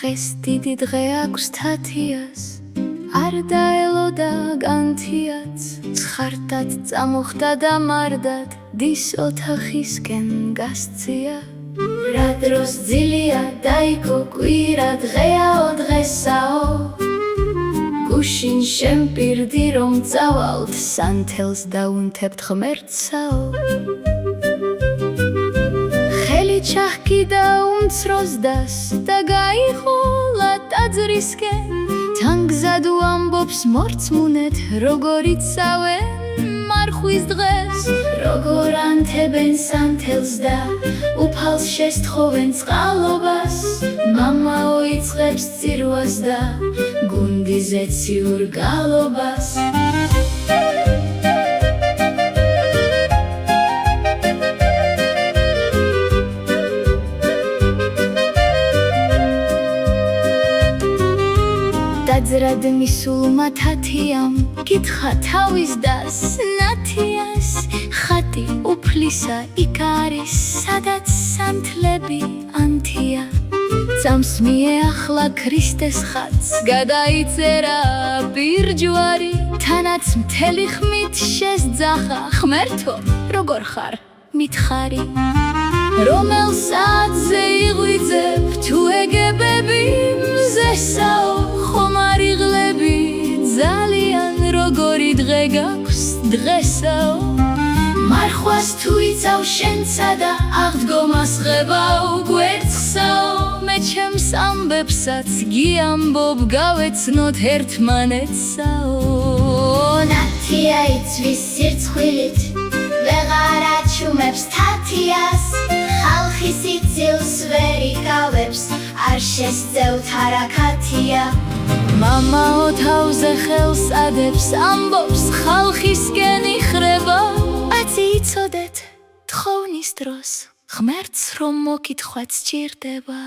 დღეს დიდი დღე აქვს თათიას არ დაელოდა განთიაც ცხარდად წამოხდა და მარდად დის ოთახისკენ გასწია რა დროს ძილია დაიქო კვირა დღეაო დღესაო გუშინ შემპირდი რომ წავალთ სანთელს დაუნთებთ ღმერთსაო ხელი ჩაჰკიდა უმცროსდას და გაიხოლა ტაძრისკენ თან გზადუ ამბობს მორწმუნეთ როგორ იცავენ მარხვის დღეს როგორ ანთებენ სანთელს და უფალს შესთხოვენ წყალობას მამაო იწყებს წირვას და გუნდიზე ციურ გალობას დაძრად მისულმა თათიამ კითხა თავის დას ნათიას ხატი უფლისა იქ არის სადაც სანთლები ანთია წამს მიეახლა ქრისტეს ხატს გადაიწერა პირჯვარი თანაც მთელი ხმით შესძახა ღმერთო როგორ ხარ მითხარი რომელ საათზე იღვიძებ თუ ეგებები მზესაო ხომ არ იღლები ძალიან როგორი დღე გაქვს დღესაო მარხვას თუ იცავ შენცა და აღდგომას ღებაო გვერდსაო მე ჩემს ამბებსაც გიამბობ გავეცნოთ ერთმანეთსაო ნათია იცვის სირცხვილით ვეღარ აჩუმებს თათიას ხალხი სიცილს ვერ იკავებს არ შესწევთ არაქათია მამაო თავზე ხელს ადებს ამბობს ხალხისკენ იხრება აცი იცოდეთ თხოვნის დროს ღმერთს რომ მოკითხვაც ჭირდება